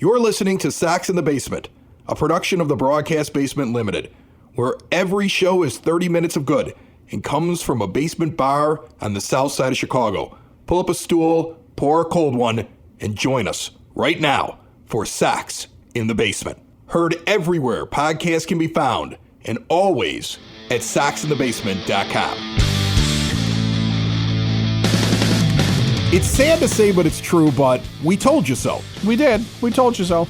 You're listening to Sox in the Basement, a production of the Broadcast Basement Limited, where every show is 30 minutes of good and comes from a basement bar on the south side of Chicago. Pull up a stool, pour a cold one, and join us right now for Sox in the Basement. Heard everywhere podcasts can be found, and always at soxinthebasement.com. It's sad to say, but it's true, but we told you so. We did. We told you so.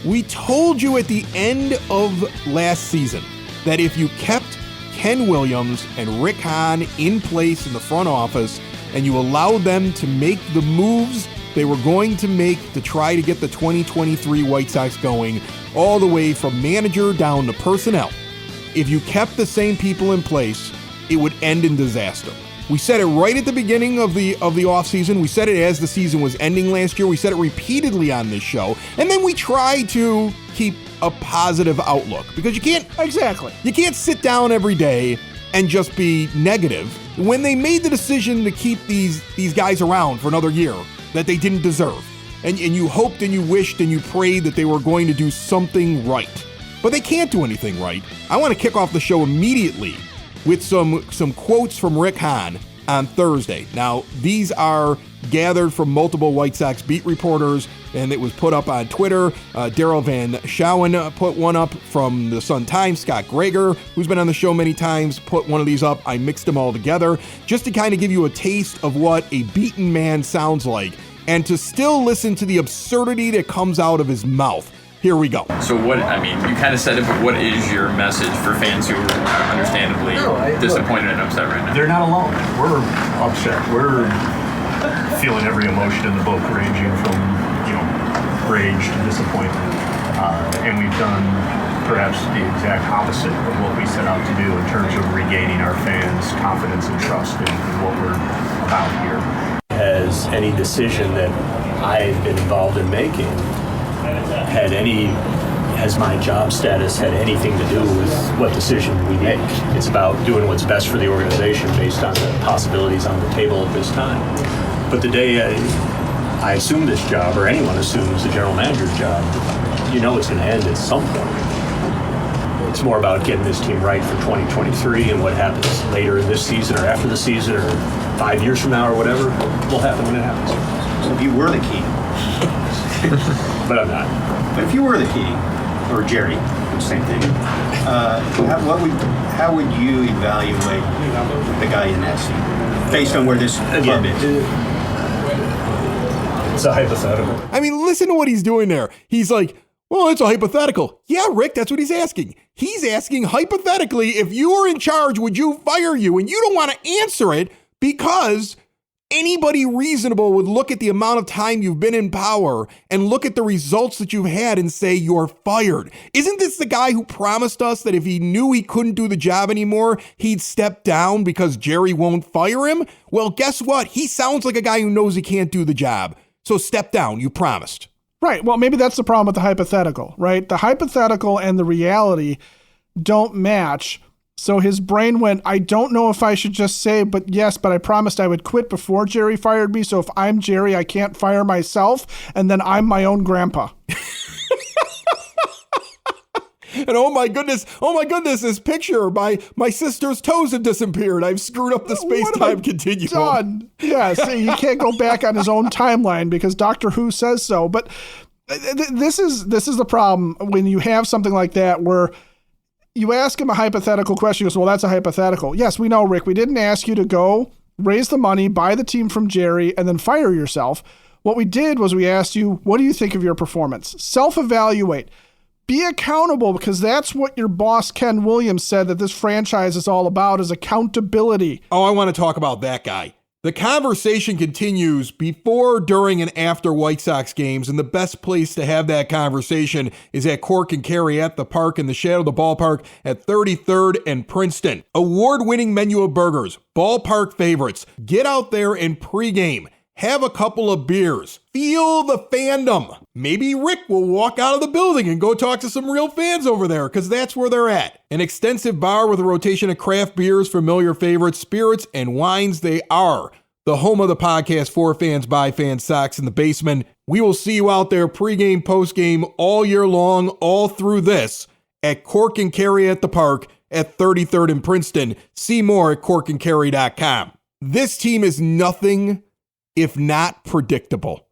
We told you at the end of last season that if you kept Ken Williams and Rick Hahn in place in the front office and you allowed them to make the moves they were going to make to try to get the 2023 White Sox going, all the way from manager down to personnel, if you kept the same people in place, it would end in disaster. We said it right at the beginning of the offseason. We said it as the season was ending last year. We said it repeatedly on this show. And then we try to keep a positive outlook because you can't sit down every day and just be negative. When they made the decision to keep these guys around for another year that they didn't deserve, and you hoped and you wished and you prayed that they were going to do something right, but they can't do anything right. I want to kick off the show immediately with some quotes from Rick Hahn on Thursday. Now, these are gathered from multiple White Sox beat reporters, and it was put up on Twitter. Daryl Van Schouwen put one up from the Sun-Times. Scott Greger, who's been on the show many times, put one of these up. I mixed them all together just to kind of give you a taste of what a beaten man sounds like and to still listen to the absurdity that comes out of his mouth. Here we go. So you kind of said it, but what is your message for fans who are understandably disappointed and upset right now? They're not alone. We're upset. We're feeling every emotion in the book, ranging from, rage to disappointment. And we've done perhaps the exact opposite of what we set out to do in terms of regaining our fans' confidence and trust in what we're about here. Has any decision that I've been involved in making has my job status had anything to do with what decision we make? It's about doing what's best for the organization based on the possibilities on the table at this time. But the day I assume this job, or anyone assumes the general manager's job, it's going to end at some point. It's more about getting this team right for 2023, and what happens later in this season or after the season or 5 years from now or whatever will happen when it happens. So if you were the key. But I'm not. But if you were the key, or Jerry, same thing, how would you evaluate the guy in that seat based on where this club is? It's a hypothetical. I mean, listen to what he's doing there. He's like, well, it's a hypothetical. Yeah, Rick, that's what he's asking. He's asking, hypothetically, if you were in charge, would you fire you? And you don't want to answer it because anybody reasonable would look at the amount of time you've been in power and look at the results that you've had and say you're fired. Isn't this the guy who promised us that if he knew he couldn't do the job anymore, he'd step down because Jerry won't fire him? Well, guess what? He sounds like a guy who knows he can't do the job. So step down. You promised. Right. Well, maybe that's the problem with the hypothetical, right? The hypothetical and the reality don't match. So his brain went, I don't know if I should just say, but I promised I would quit before Jerry fired me. So if I'm Jerry, I can't fire myself. And then I'm my own grandpa. And oh my goodness, this picture, my sister's toes have disappeared. I've screwed up the space-time continuum. Done. Yeah, see, he can't go back on his own timeline because Doctor Who says so. But this is the problem when you have something like that where you ask him a hypothetical question. He goes, well, that's a hypothetical. Yes, we know, Rick. We didn't ask you to go raise the money, buy the team from Jerry, and then fire yourself. What we did was we asked you, what do you think of your performance? Self-evaluate. Be accountable, because that's what your boss, Ken Williams, said that this franchise is all about, is accountability. Oh, I want to talk about that guy. The conversation continues before, during, and after White Sox games, and the best place to have that conversation is at Cork and Kerry at the park in the shadow of the ballpark at 33rd and Princeton. Award-winning menu of burgers, ballpark favorites. Get out there and pregame. Have a couple of beers. Feel the fandom. Maybe Rick will walk out of the building and go talk to some real fans over there, because that's where they're at. An extensive bar with a rotation of craft beers, familiar favorites, spirits, and wines. They are the home of the podcast for fans, by fans, Sox in the Basement. We will see you out there pregame, postgame, all year long, all through this at Cork and Carry at the Park at 33rd and Princeton. See more at corkandcarry.com. This team is nothing if not predictable.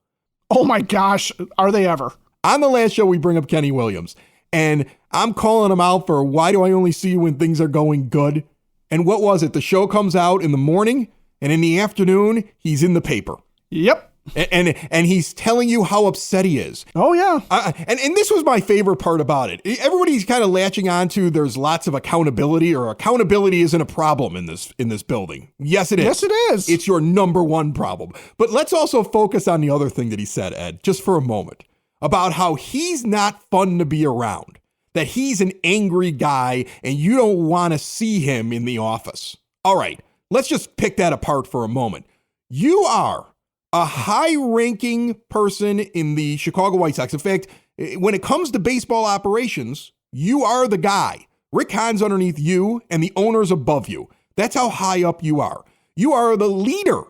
Oh my gosh, are they ever? On the last show, we bring up Kenny Williams, and I'm calling him out for why do I only see you when things are going good? And what was it? The show comes out in the morning, and in the afternoon, he's in the paper. Yep. And he's telling you how upset he is. Oh, yeah. And this was my favorite part about it. Everybody's kind of latching on to there's lots of accountability, or accountability isn't a problem in this building. Yes, it is. Yes, it is. It's your number one problem. But let's also focus on the other thing that he said, Ed, just for a moment, about how he's not fun to be around, that he's an angry guy and you don't want to see him in the office. All right, let's just pick that apart for a moment. You are a high-ranking person in the Chicago White Sox. In fact, when it comes to baseball operations, you are the guy. Rick Hahn's underneath you and the owner's above you. That's how high up you are. You are the leader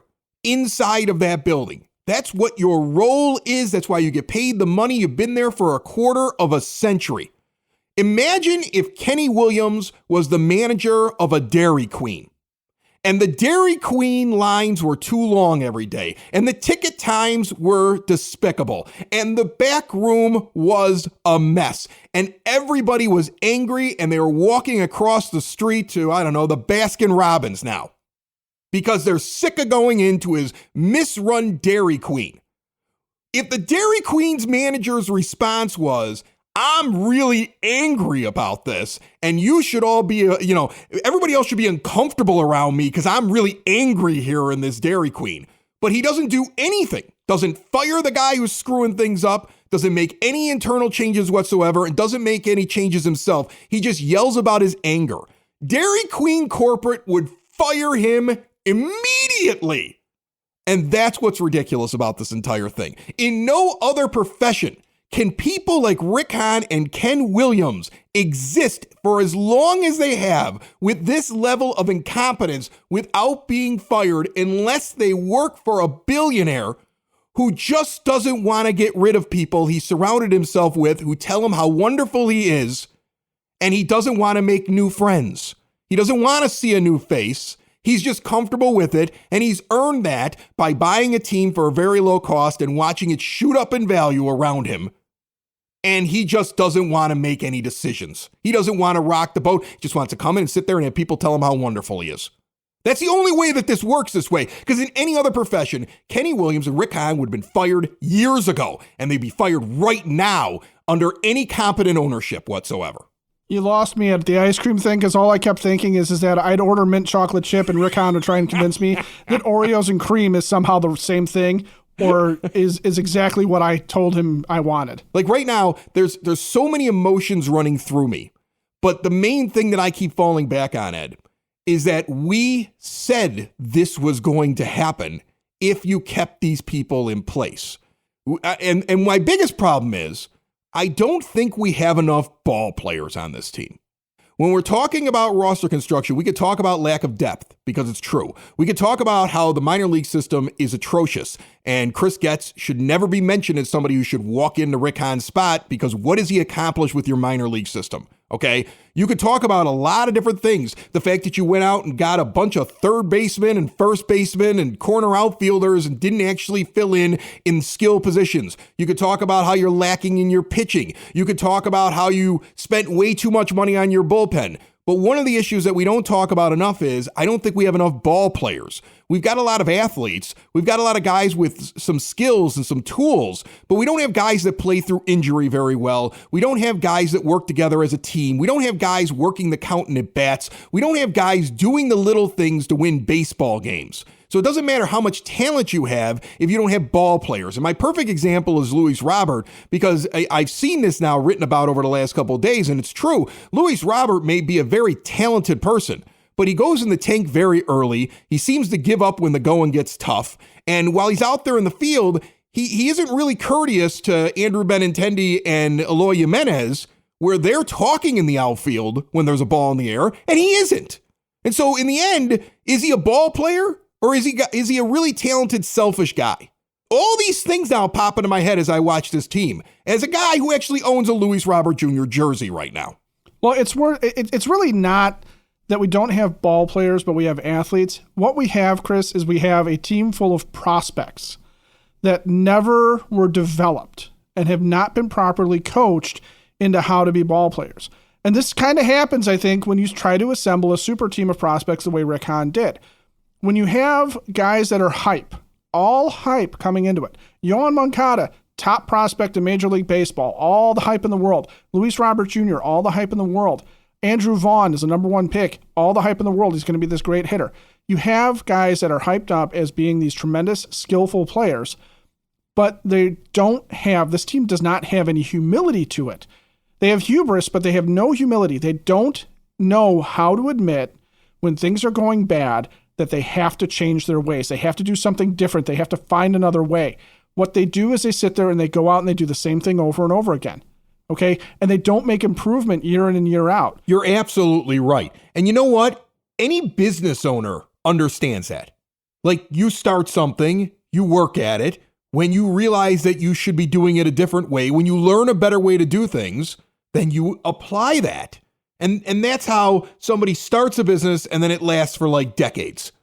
inside of that building. That's what your role is. That's why you get paid the money. You've been there for a quarter of a century. Imagine if Kenny Williams was the manager of a Dairy Queen. And the Dairy Queen lines were too long every day, and the ticket times were despicable, and the back room was a mess, and everybody was angry, and they were walking across the street to, I don't know, the Baskin Robbins now, because they're sick of going into his misrun Dairy Queen. If the Dairy Queen's manager's response was, I'm really angry about this, and you should all be, everybody else should be uncomfortable around me because I'm really angry here in this Dairy Queen. But he doesn't do anything, doesn't fire the guy who's screwing things up, doesn't make any internal changes whatsoever, and doesn't make any changes himself. He just yells about his anger. Dairy Queen corporate would fire him immediately. And that's what's ridiculous about this entire thing. In no other profession can people like Rick Hahn and Ken Williams exist for as long as they have with this level of incompetence without being fired unless they work for a billionaire who just doesn't want to get rid of people he surrounded himself with who tell him how wonderful he is, and he doesn't want to make new friends. He doesn't want to see a new face. He's just comfortable with it, and he's earned that by buying a team for a very low cost and watching it shoot up in value around him. And he just doesn't want to make any decisions. He doesn't want to rock the boat. He just wants to come in and sit there and have people tell him how wonderful he is. That's the only way that this works this way. Because in any other profession, Kenny Williams and Rick Hahn would have been fired years ago. And they'd be fired right now under any competent ownership whatsoever. You lost me at the ice cream thing because all I kept thinking is that I'd order mint chocolate chip and Rick Hahn would try and convince me that Oreos and cream is somehow the same thing. Or is exactly what I told him I wanted. Like right now, there's so many emotions running through me. But the main thing that I keep falling back on, Ed, is that we said this was going to happen if you kept these people in place. And my biggest problem is I don't think we have enough ball players on this team. When we're talking about roster construction, we could talk about lack of depth because it's true. We could talk about how the minor league system is atrocious and Chris Getz should never be mentioned as somebody who should walk into Rick Hahn's spot because what has he accomplished with your minor league system? Okay, you could talk about a lot of different things. The fact that you went out and got a bunch of third basemen and first basemen and corner outfielders and didn't actually fill in skill positions. You could talk about how you're lacking in your pitching. You could talk about how you spent way too much money on your bullpen. But one of the issues that we don't talk about enough is I don't think we have enough ball players. We've got a lot of athletes. We've got a lot of guys with some skills and some tools, but we don't have guys that play through injury very well. We don't have guys that work together as a team. We don't have guys working the count and at bats. We don't have guys doing the little things to win baseball games. So it doesn't matter how much talent you have if you don't have ball players. And my perfect example is Luis Robert, because I've seen this now written about over the last couple of days, and it's true. Luis Robert may be a very talented person, but he goes in the tank very early. He seems to give up when the going gets tough. And while he's out there in the field, he isn't really courteous to Andrew Benintendi and Eloy Jimenez, where they're talking in the outfield when there's a ball in the air, and he isn't. And so in the end, is he a ball player? Or is he a really talented, selfish guy? All these things now pop into my head as I watch this team, as a guy who actually owns a Luis Robert Jr. jersey right now. Well, it's really not that we don't have ball players, but we have athletes. What we have, Chris, is we have a team full of prospects that never were developed and have not been properly coached into how to be ball players. And this kind of happens, I think, when you try to assemble a super team of prospects the way Rick Hahn did. When you have guys that are hype, all hype coming into it. Yoan Moncada, top prospect in Major League Baseball, all the hype in the world. Luis Robert Jr., all the hype in the world. Andrew Vaughn is the number one pick, all the hype in the world. He's going to be this great hitter. You have guys that are hyped up as being these tremendous, skillful players, but they don't have, this team does not have any humility to it. They have hubris, but they have no humility. They don't know how to admit when things are going bad that they have to change their ways. They have to do something different. They have to find another way. What they do is they sit there and they go out and they do the same thing over and over again. Okay? And they don't make improvement year in and year out. You're absolutely right. And you know what? Any business owner understands that. Like, you start something, you work at it. When you realize that you should be doing it a different way, when you learn a better way to do things, then you apply that. And that's how somebody starts a business and then it lasts for like decades.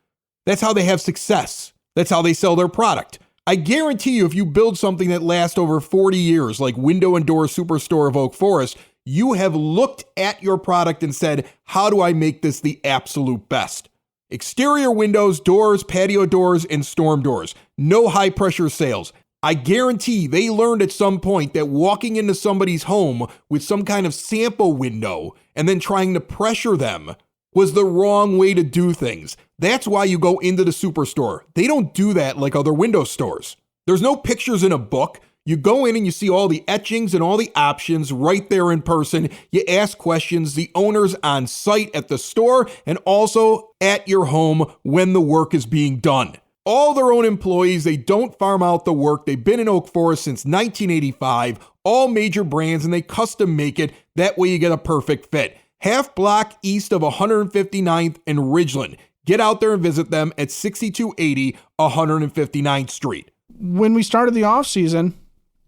That's how they have success. That's how they sell their product. I guarantee you, if you build something that lasts over 40 years, like Window and Door Superstore of Oak Forest, you have looked at your product and said, how do I make this the absolute best? Exterior windows, doors, patio doors, and storm doors. No high pressure sales. I guarantee they learned at some point that walking into somebody's home with some kind of sample window and then trying to pressure them was the wrong way to do things. That's why you go into the superstore. They don't do that like other window stores. There's no pictures in a book. You go in and you see all the etchings and all the options right there in person. You ask questions. The owner's on site at the store and also at your home when the work is being done. All their own employees. They don't farm out the work. They've been in Oak Forest since 1985. All major brands, and they custom make it. That way you get a perfect fit. Half block east of 159th and Ridgeland. Get out there and visit them at 6280 159th Street. When we started the off season,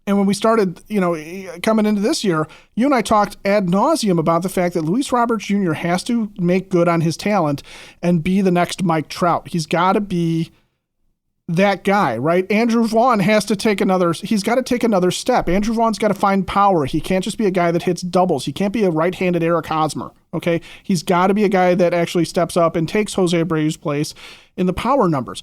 and when we started, coming into this year, you and I talked ad nauseum about the fact that Luis Robert Jr. has to make good on his talent and be the next Mike Trout. He's got to be that guy, right? Andrew Vaughn he's got to take another step. Andrew Vaughn's got to find power. He can't just be a guy that hits doubles. He can't be a right-handed Eric Hosmer, okay? He's got to be a guy that actually steps up and takes Jose Abreu's place in the power numbers.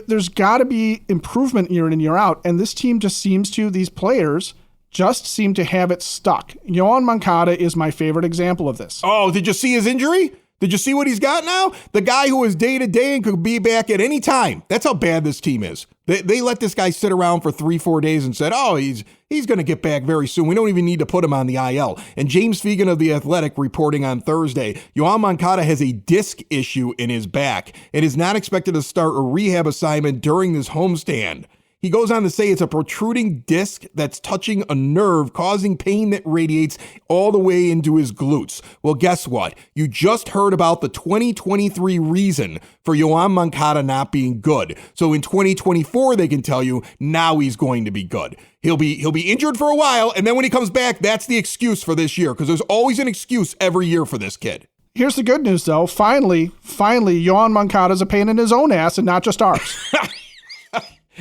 There's got to be improvement year in and year out, and this team these players just seem to have it stuck. Yoan Moncada is my favorite example of this. Oh, did you see his injury? Did you see what he's got now? The guy who is day-to-day and could be back at any time. That's how bad this team is. They let this guy sit around for 3-4 days and said, oh, he's going to get back very soon. We don't even need to put him on the IL. And James Fegan of The Athletic reporting on Thursday, Yoan Moncada has a disc issue in his back and is not expected to start a rehab assignment during this homestand. He goes on to say it's a protruding disc that's touching a nerve, causing pain that radiates all the way into his glutes. Well, guess what? You just heard about the 2023 reason for Yoan Moncada not being good. So in 2024, they can tell you now he's going to be good. He'll be injured for a while, and then when he comes back, that's the excuse for this year, because there's always an excuse every year for this kid. Here's the good news, though. Finally, Yoan Moncada's a pain in his own ass and not just ours.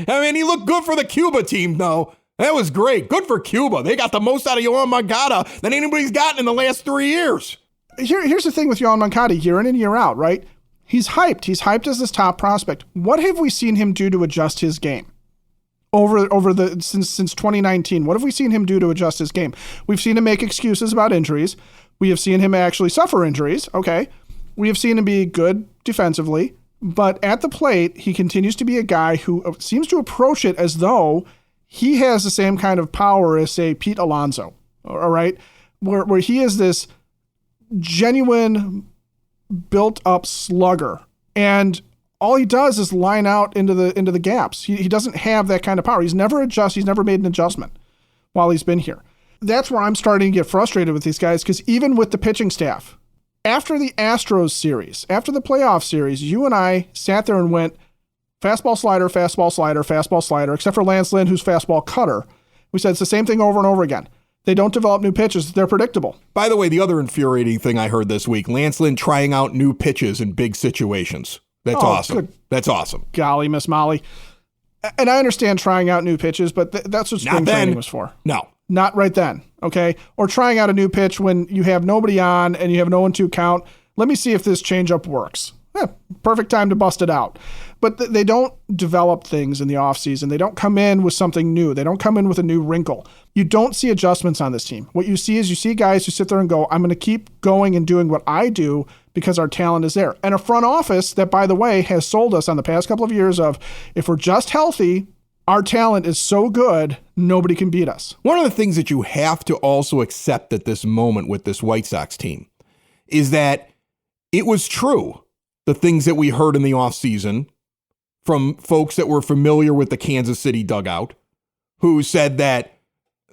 I mean, he looked good for the Cuba team, though. That was great. Good for Cuba. They got the most out of Yoan Moncada than anybody's gotten in the last 3 years. Here's the thing with Yoan Moncada, year in and year out, right? He's hyped. He's hyped as this top prospect. What have we seen him do to adjust his game since 2019? What have we seen him do to adjust his game? We've seen him make excuses about injuries. We have seen him actually suffer injuries. Okay. We have seen him be good defensively. But at the plate, he continues to be a guy who seems to approach it as though he has the same kind of power as, say, Pete Alonso, all right? Where he is this genuine, built-up slugger. And all he does is line out into the gaps. He doesn't have that kind of power. He's never made an adjustment while he's been here. That's where I'm starting to get frustrated with these guys, because even with the pitching staff, after the Astros series, after the playoff series, you and I sat there and went, Fastball, slider, fastball, slider, fastball, slider, except for Lance Lynn, who's fastball cutter. We said it's the same thing over and over again. They don't develop new pitches. They're predictable. By the way, the other infuriating thing I heard this week, Lance Lynn trying out new pitches in big situations. That's awesome. Good. That's awesome. Golly, Miss Molly. And I understand trying out new pitches, but that's what spring training was for. No. Not right then, okay? Or trying out a new pitch when you have nobody on and you have no 1-2 count. Let me see if this changeup works. Perfect time to bust it out. But they don't develop things in the offseason. They don't come in with something new. They don't come in with a new wrinkle. You don't see adjustments on this team. What you see guys who sit there and go, I'm going to keep going and doing what I do because our talent is there. And a front office that, by the way, has sold us on the past couple of years of, if we're just healthy, our talent is so good, nobody can beat us. One of the things that you have to also accept at this moment with this White Sox team is that it was true, the things that we heard in the offseason from folks that were familiar with the Kansas City dugout, who said that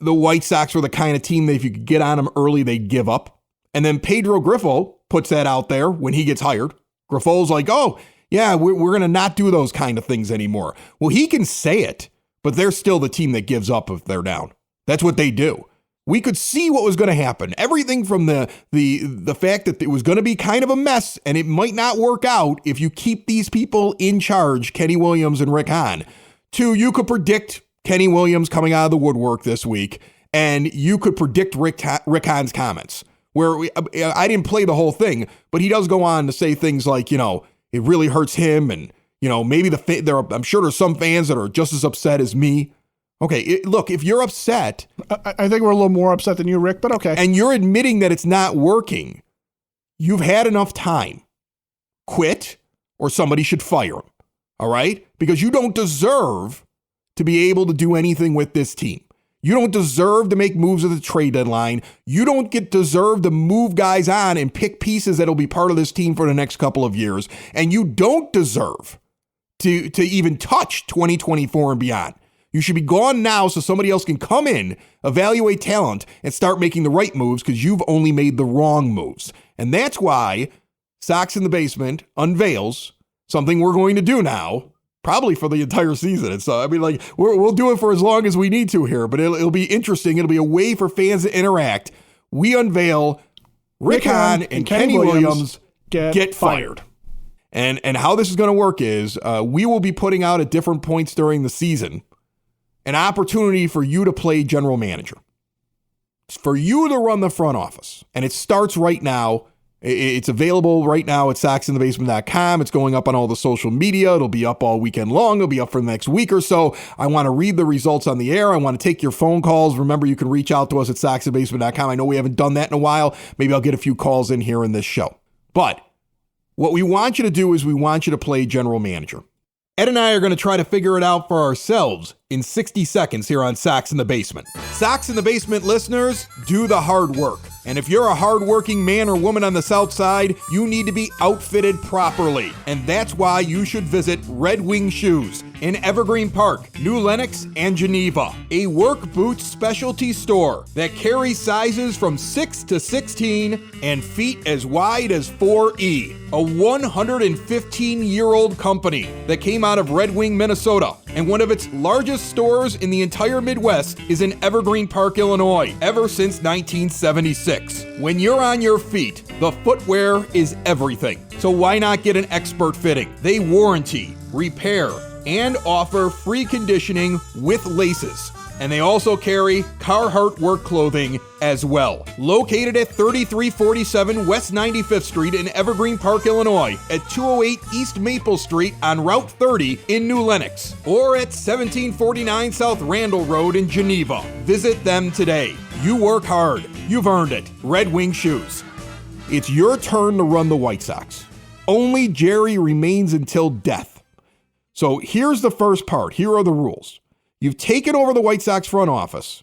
the White Sox were the kind of team that if you could get on them early, they'd give up. And then Pedro Grifol puts that out there when he gets hired. Grifol's like, oh, yeah, we're going to not do those kind of things anymore. Well, he can say it, but they're still the team that gives up if they're down. That's what they do. We could see what was going to happen. Everything from the fact that it was going to be kind of a mess and it might not work out if you keep these people in charge, Kenny Williams and Rick Hahn, to you could predict Kenny Williams coming out of the woodwork this week, and you could predict Rick Hahn's comments, where I didn't play the whole thing, but he does go on to say things like, it really hurts him, and, maybe I'm sure there's some fans that are just as upset as me. Okay, look, if you're upset... I think we're a little more upset than you, Rick, but okay. And you're admitting that it's not working, you've had enough time. Quit, or somebody should fire him, all right? Because you don't deserve to be able to do anything with this team. You don't deserve to make moves at the trade deadline. You don't deserve to move guys on and pick pieces that'll be part of this team for the next couple of years. And you don't deserve to even touch 2024 and beyond. You should be gone now so somebody else can come in, evaluate talent, and start making the right moves because you've only made the wrong moves. And that's why Sox in the Basement unveils something we're going to do now, probably for the entire season. And so, we'll do it for as long as we need to here, but it'll be interesting. It'll be a way for fans to interact. We unveil Rick Hahn and Kenny Williams get fired. And how this is going to work is we will be putting out at different points during the season an opportunity for you to play general manager. It's for you to run the front office. And it starts right now. It's available right now at soxinthebasement.com. It's going up on all the social media. It'll be up all weekend long. It'll be up for the next week or so. I want to read the results on the air. I want to take your phone calls. Remember, you can reach out to us at soxinthebasement.com. I know we haven't done that in a while. Maybe I'll get a few calls in here in this show. But what we want you to do is we want you to play general manager. Ed and I are going to try to figure it out for ourselves in 60 seconds here on Sox in the Basement. Sox in the Basement listeners, do the hard work. And if you're a hardworking man or woman on the South Side, you need to be outfitted properly. And that's why you should visit Red Wing Shoes in Evergreen Park, New Lenox, and Geneva. A work boots specialty store that carries sizes from 6 to 16 and feet as wide as 4E. A 115-year-old company that came out of Red Wing, Minnesota. And one of its largest stores in the entire Midwest is in Evergreen Park, Illinois, ever since 1976. When you're on your feet, the footwear is everything. So why not get an expert fitting? They warranty, repair, and offer free conditioning with laces. And they also carry Carhartt work clothing as well. Located at 3347 West 95th Street in Evergreen Park, Illinois, at 208 East Maple Street on Route 30 in New Lenox, or at 1749 South Randall Road in Geneva. Visit them today. You work hard. You've earned it. Red Wing Shoes. It's your turn to run the White Sox. Only Jerry remains until death. So here's the first part. Here are the rules. You've taken over the White Sox front office.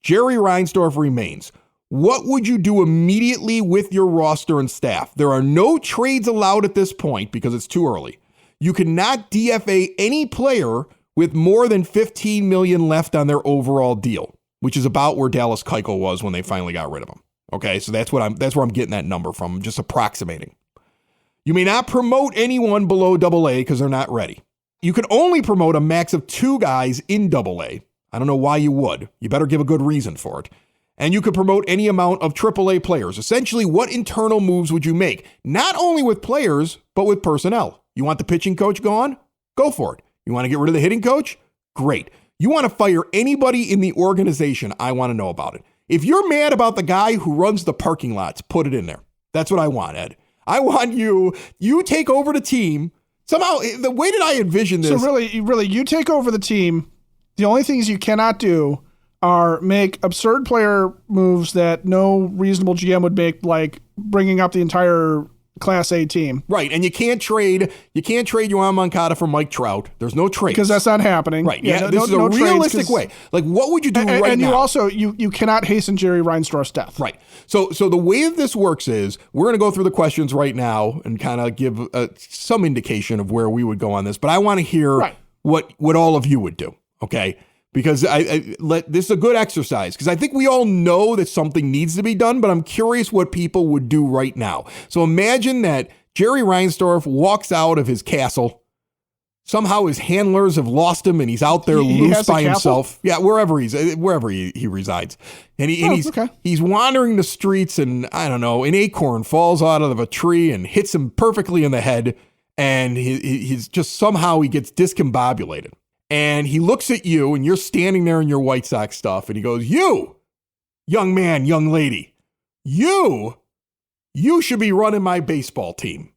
Jerry Reinsdorf remains. What would you do immediately with your roster and staff? There are no trades allowed at this point because it's too early. You cannot DFA any player with more than $15 million left on their overall deal, which is about where Dallas Keuchel was when they finally got rid of him. Okay, so that's where I'm getting that number from. I'm just approximating. You may not promote anyone below AA because they're not ready. You could only promote a max of 2 guys in AA. I don't know why you would. You better give a good reason for it. And you could promote any amount of AAA players. Essentially, what internal moves would you make? Not only with players, but with personnel. You want the pitching coach gone? Go for it. You want to get rid of the hitting coach? Great. You want to fire anybody in the organization? I want to know about it. If you're mad about the guy who runs the parking lots, put it in there. That's what I want, Ed. I want you take over the team. Somehow, the way that I envision this. So really, you take over the team. The only things you cannot do are make absurd player moves that no reasonable GM would make, like bringing up the entire Class A team. Right, and you can't trade Yohan Moncada for Mike Trout. There's no trade. Because that's not happening. Right, yeah, this is a realistic way. Like, what would you do right now? And you also, you cannot hasten Jerry Reinsdorf's death. Right. So the way that this works is, we're going to go through the questions right now and kind of give some indication of where we would go on this, but I want to hear what all of you would do, okay? Because this is a good exercise, because I think we all know that something needs to be done, but I'm curious what people would do right now. So imagine that Jerry Reinsdorf walks out of his castle. Somehow his handlers have lost him, and he's out there loose by himself. Yeah, wherever he resides, and he's wandering the streets, and I don't know, an acorn falls out of a tree and hits him perfectly in the head, and he's just somehow he gets discombobulated. And he looks at you, and you're standing there in your White Sox stuff, and he goes, "You, young man, young lady, you should be running my baseball team."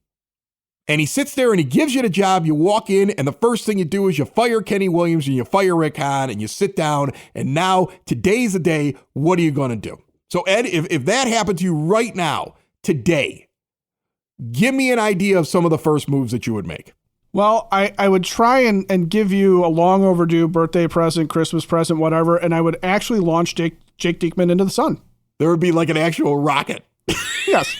And he sits there and he gives you the job. You walk in, and the first thing you do is you fire Kenny Williams and you fire Rick Hahn, and you sit down, and now today's the day. What are you going to do? So, Ed, if that happened to you right now, today, give me an idea of some of the first moves that you would make. Well, I would try and give you a long overdue birthday present, Christmas present, whatever, and I would actually launch Jake Diekman into the sun. There would be like an actual rocket. Yes.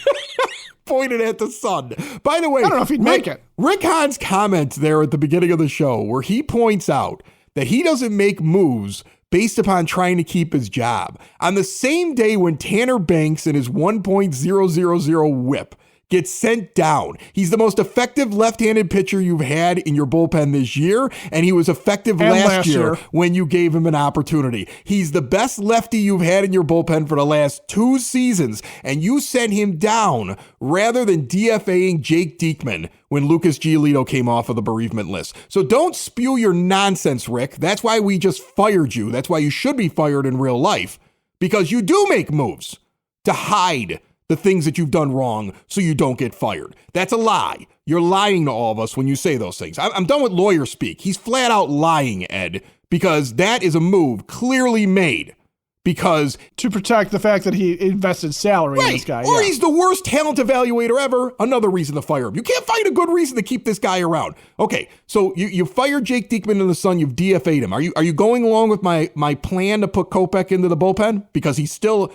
Pointed at the sun. By the way, I don't know if he'd make it. Rick Hahn's comment there at the beginning of the show, where he points out that he doesn't make moves based upon trying to keep his job. On the same day when Tanner Banks and his 1.000 whip gets sent down. He's the most effective left-handed pitcher you've had in your bullpen this year, and he was effective last year when you gave him an opportunity. He's the best lefty you've had in your bullpen for the last 2 seasons, and you sent him down rather than DFAing Jake Diekman when Lucas Giolito came off of the bereavement list. So don't spew your nonsense, Rick. That's why we just fired you. That's why you should be fired in real life, because you do make moves to hide the things that you've done wrong so you don't get fired. That's a lie. You're lying to all of us when you say those things. I'm done with lawyer speak. He's flat out lying, Ed, because that is a move clearly made because to protect the fact that he invested salary in this guy. Or he's the worst talent evaluator ever. Another reason to fire him. You can't find a good reason to keep this guy around. Okay, so you fired Jake Diekman in the sun. You've DFA'd him. Are you going along with my plan to put Kopech into the bullpen? Because he's still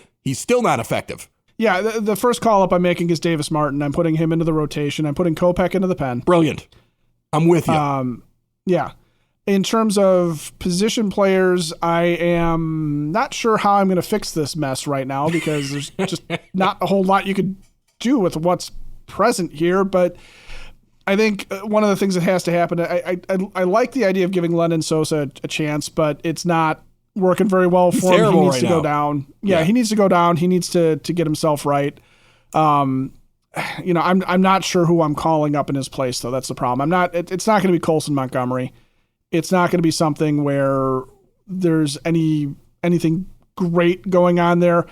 not effective. Yeah, the first call-up I'm making is Davis Martin. I'm putting him into the rotation. I'm putting Kopech into the pen. Brilliant. I'm with you. Yeah. In terms of position players, I am not sure how I'm going to fix this mess right now because there's just not a whole lot you could do with what's present here. But I think one of the things that has to happen, I like the idea of giving Lenyn Sosa a chance, but it's not working very well for him. He needs to go down. Yeah, he needs to go down. He needs to get himself right. I'm not sure who I'm calling up in his place, though. That's the problem. It's not going to be Colson Montgomery. It's not going to be something where there's anything great going on there.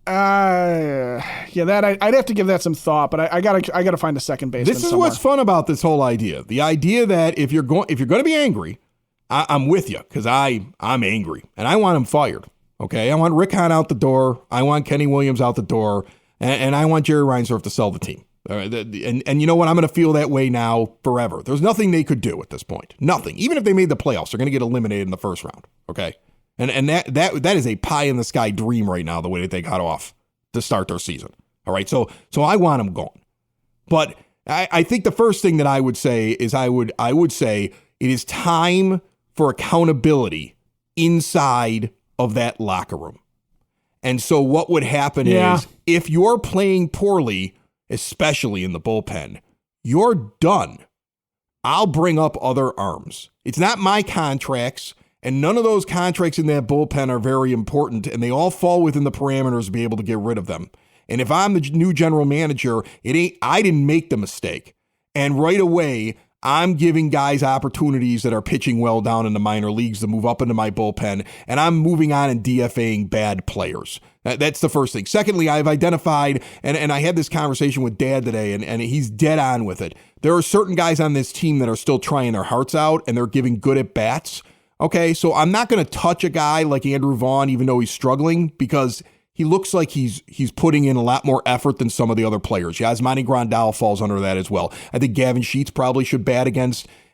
I'd have to give that some thought, but I gotta find a second baseman. This is what's fun about this whole idea. The idea that if you're going to be angry, I'm with you because I'm angry and I want him fired. Okay, I want Rick Hahn out the door. I want Kenny Williams out the door, and I want Jerry Reinsdorf to sell the team. And you know what? I'm going to feel that way now forever. There's nothing they could do at this point. Nothing. Even if they made the playoffs, they're going to get eliminated in the first round. Okay, and that is a pie in the sky dream right now. The way that they got off to start their season. All right, so I want them gone. But I think the first thing that I would say is I would say it is time for accountability inside of that locker room. And so what would happen is if you're playing poorly, especially in the bullpen, you're done. I'll bring up other arms. It's not my contracts, and none of those contracts in that bullpen are very important, and they all fall within the parameters to be able to get rid of them. And if I'm the new general manager, I didn't make the mistake. And right away, I'm giving guys opportunities that are pitching well down in the minor leagues to move up into my bullpen, and I'm moving on and DFAing bad players. That's the first thing. Secondly, I've identified, and I had this conversation with Dad today, and he's dead on with it. There are certain guys on this team that are still trying their hearts out, and they're giving good at bats. Okay, so I'm not going to touch a guy like Andrew Vaughn, even though he's struggling, because he looks like he's putting in a lot more effort than some of the other players. Yasmani Grandal falls under that as well. I think Gavin Sheets probably should bat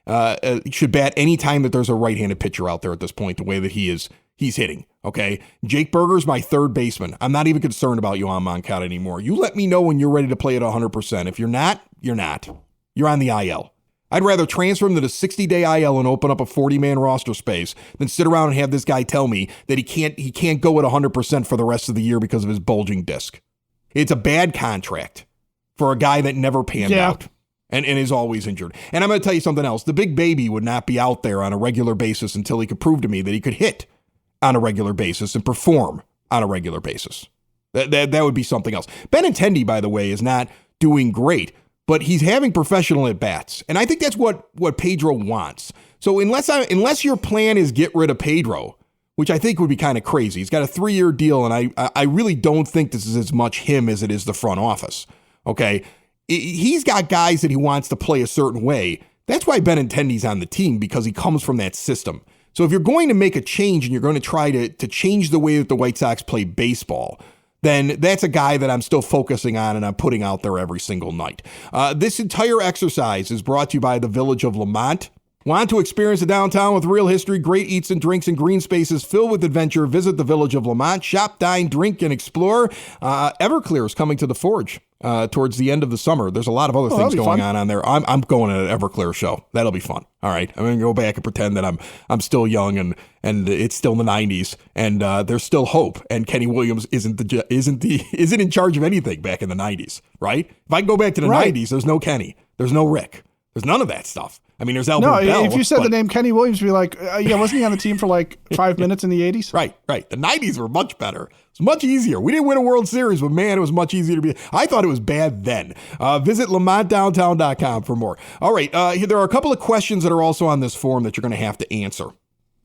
any time that there's a right-handed pitcher out there at this point, the way that he's hitting. Okay, Jake Berger's my third baseman. I'm not even concerned about Yohan Moncada anymore. You let me know when you're ready to play at 100%. If you're not, you're not. You're on the IL. I'd rather transfer him to the 60-day IL and open up a 40-man roster space than sit around and have this guy tell me that he can't go at 100% for the rest of the year because of his bulging disc. It's a bad contract for a guy that never panned out and is always injured. And I'm going to tell you something else. The big baby would not be out there on a regular basis until he could prove to me that he could hit on a regular basis and perform on a regular basis. That would be something else. Benintendi, by the way, is not doing great, but he's having professional at-bats. And I think that's what Pedro wants. So unless your plan is get rid of Pedro, which I think would be kind of crazy. He's got a 3-year deal, and I really don't think this is as much him as it is the front office. Okay? He's got guys that he wants to play a certain way. That's why Benintendi's on the team, because he comes from that system. So if you're going to make a change and you're going to try to change the way that the White Sox play baseball, then that's a guy that I'm still focusing on and I'm putting out there every single night. This entire exercise is brought to you by the Village of Lamont. Want to experience a downtown with real history, great eats and drinks, and green spaces filled with adventure? Visit the Village of Lamont. Shop, dine, drink, and explore. Everclear is coming to the Forge towards the end of the summer. There's a lot of other things going on there. I'm going to an Everclear show. That'll be fun. All right, I'm going to go back and pretend that I'm still young and it's still the 90s and there's still hope. And Kenny Williams isn't in charge of anything back in the 90s, right? If I can go back to the 90s, there's no Kenny, there's no Rick, there's none of that stuff. I mean, there's Albert Bell. If you said the name Kenny Williams, you'd be like, wasn't he on the team for like 5 minutes in the 80s? Right. The 90s were much better. It's much easier. We didn't win a World Series, but man, it was much easier to be. I thought it was bad then. Visit LamontDowntown.com for more. All right. There are a couple of questions that are also on this form that you're going to have to answer.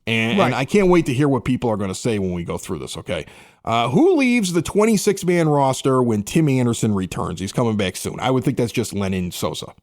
And I can't wait to hear what people are going to say when we go through this, okay? Who leaves the 26-man roster when Tim Anderson returns? He's coming back soon. I would think that's just Lenyn Sosa.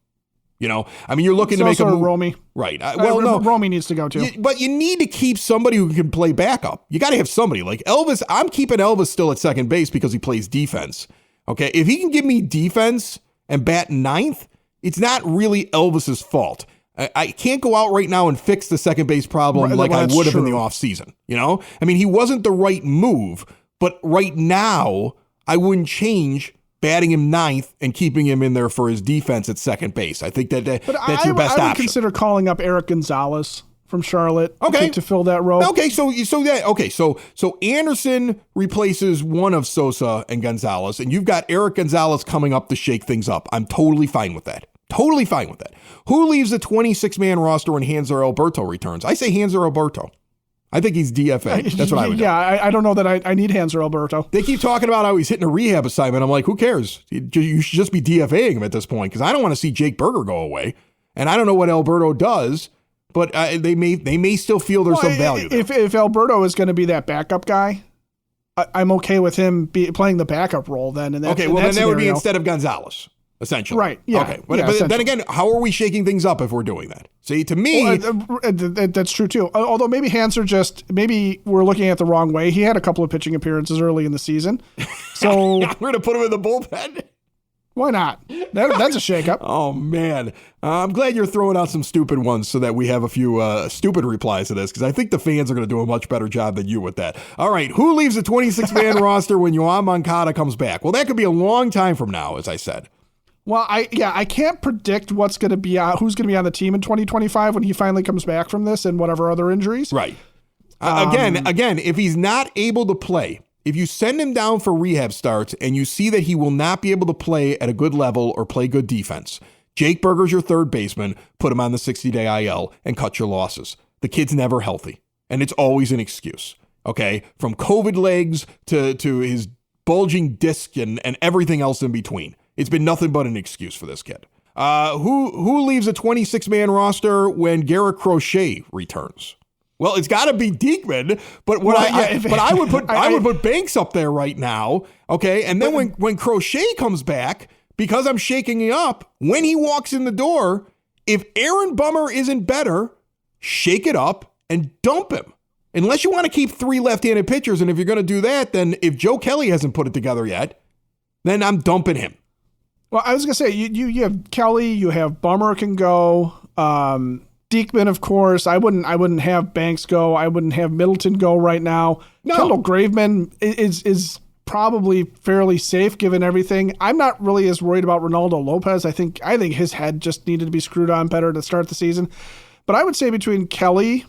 You know, I mean, you're looking to make a move. Romy. Right. Well, no. Romy needs to go too. But you need to keep somebody who can play backup. You got to have somebody like Elvis. I'm keeping Elvis still at second base because he plays defense. Okay. If he can give me defense and bat ninth, it's not really Elvis's fault. I can't go out right now and fix the second base problem like I would have in the offseason. You know, I mean, he wasn't the right move, but right now I wouldn't change batting him ninth and keeping him in there for his defense at second base. I think that's your best option. I would consider calling up Eric Gonzalez from Charlotte to fill that role. Okay, so Anderson replaces one of Sosa and Gonzalez, and you've got Eric Gonzalez coming up to shake things up. I'm totally fine with that. Totally fine with that. Who leaves the 26-man roster when Hanser Alberto returns? I say Hanser Alberto. I think he's DFA. That's what I would do. Yeah, I don't know that I need Hanser Alberto. They keep talking about how he's hitting a rehab assignment. I'm like, who cares? You should just be DFAing him at this point because I don't want to see Jake Berger go away. And I don't know what Alberto does, but they may still feel there's some value there. If Alberto is going to be that backup guy, I'm okay with him playing the backup role then. And then that would be instead of Gonzalez. Essentially. Right. Yeah. Okay. But then again, how are we shaking things up if we're doing that? See, to me... that's true, too. Although maybe maybe we're looking at the wrong way. He had a couple of pitching appearances early in the season. So... we're going to put him in the bullpen? Why not? That's a shakeup. Oh, man. I'm glad you're throwing out some stupid ones so that we have a few stupid replies to this, because I think the fans are going to do a much better job than you with that. All right. Who leaves the 26-man roster when Yohan Moncada comes back? Well, that could be a long time from now, as I said. Well, I can't predict who's going to be on the team in 2025 when he finally comes back from this and whatever other injuries. Right. Again, if he's not able to play, if you send him down for rehab starts and you see that he will not be able to play at a good level or play good defense, Jake Berger's your third baseman. Put him on the 60-day IL and cut your losses. The kid's never healthy, and it's always an excuse. Okay, from COVID legs to his bulging disc and everything else in between. It's been nothing but an excuse for this kid. Who leaves a 26-man roster when Garrett Crochet returns? Well, it's got to be Diekman, but I would put Banks up there right now. Okay, and then when Crochet comes back, because I'm shaking it up, when he walks in the door, if Aaron Bummer isn't better, shake it up and dump him. Unless you want to keep 3 left-handed pitchers, and if you're going to do that, then if Joe Kelly hasn't put it together yet, then I'm dumping him. Well, I was going to say, you have Kelly, you have Bummer can go, Diekman, of course. I wouldn't have Banks go. I wouldn't have Middleton go right now. No. Kendall Graveman is probably fairly safe given everything. I'm not really as worried about Ronaldo Lopez. I think his head just needed to be screwed on better to start the season. But I would say between Kelly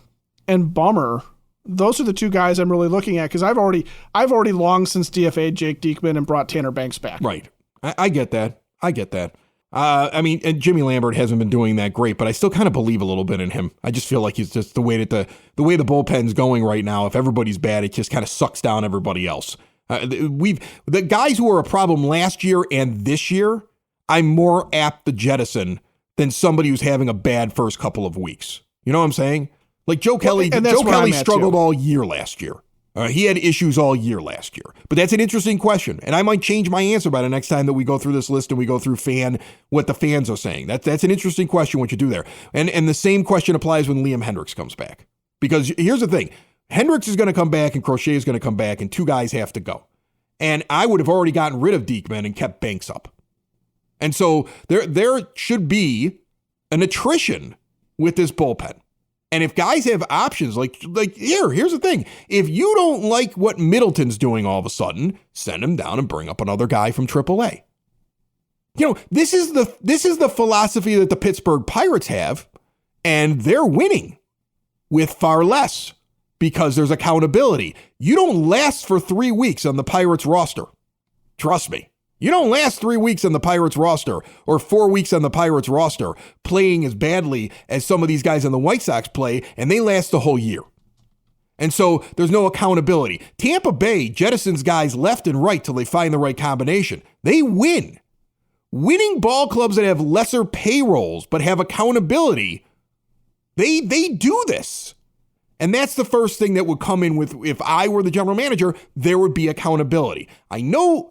and Bummer, those are the 2 guys I'm really looking at because I've already long since DFA'd Jake Diekman and brought Tanner Banks back. Right. I get that. And Jimmy Lambert hasn't been doing that great, but I still kind of believe a little bit in him. I just feel like he's just the way the bullpen's going right now. If everybody's bad, it just kind of sucks down everybody else. The guys who were a problem last year and this year, I'm more apt to jettison than somebody who's having a bad first couple of weeks. You know what I'm saying? Like Joe Kelly. Joe Kelly struggled all year last year. He had issues all year last year. But that's an interesting question. And I might change my answer by the next time that we go through this list and we go through what the fans are saying. That's an interesting question, what you do there. And the same question applies when Liam Hendricks comes back. Because here's the thing. Hendricks is going to come back and Crochet is going to come back and 2 guys have to go. And I would have already gotten rid of Diekman and kept Banks up. And so there should be an attrition with this bullpen. And if guys have options, like here's the thing. If you don't like what Middleton's doing all of a sudden, send him down and bring up another guy from AAA. You know, this is the philosophy that the Pittsburgh Pirates have, and they're winning with far less because there's accountability. You don't last for 3 weeks on the Pirates roster. Trust me. You don't last 3 weeks on the Pirates roster or 4 weeks on the Pirates roster playing as badly as some of these guys on the White Sox play, and they last the whole year. And so there's no accountability. Tampa Bay jettisons guys left and right till they find the right combination. They win. Winning ball clubs that have lesser payrolls but have accountability, they do this. And that's the first thing that would come in with, if I were the general manager, there would be accountability. I know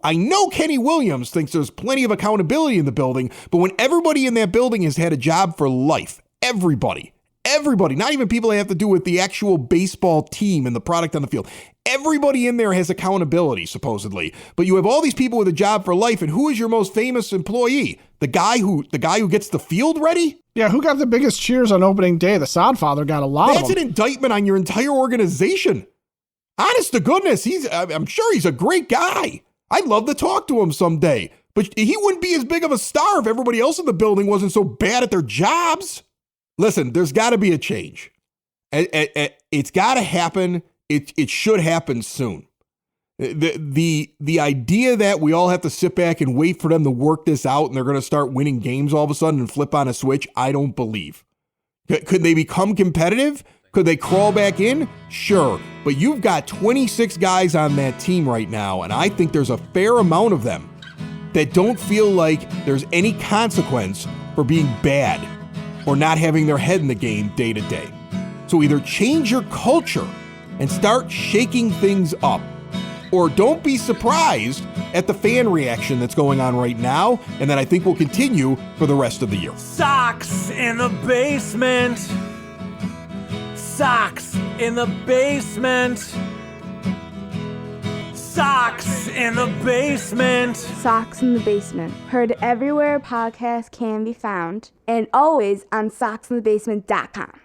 Kenny Williams thinks there's plenty of accountability in the building, but when everybody in that building has had a job for life, everybody, not even people that have to do with the actual baseball team and the product on the field, everybody in there has accountability, supposedly. But you have all these people with a job for life, and who is your most famous employee? The guy who gets the field ready? Yeah, who got the biggest cheers on opening day? The Sodfather got a lot of them. That's an indictment on your entire organization. Honest to goodness, I'm sure he's a great guy. I'd love to talk to him someday. But he wouldn't be as big of a star if everybody else in the building wasn't so bad at their jobs. Listen, there's got to be a change. It's got to happen. It should happen soon. The idea that we all have to sit back and wait for them to work this out and they're going to start winning games all of a sudden and flip on a switch, I don't believe. Could they become competitive? Could they crawl back in? Sure. But you've got 26 guys on that team right now, and I think there's a fair amount of them that don't feel like there's any consequence for being bad or not having their head in the game day to day. So either change your culture and start shaking things up, or don't be surprised at the fan reaction that's going on right now, and that I think will continue for the rest of the year. Socks in the basement. Socks in the basement. Socks in the basement. Socks in the Basement. Heard everywhere podcasts can be found, and always on socksinthebasement.com.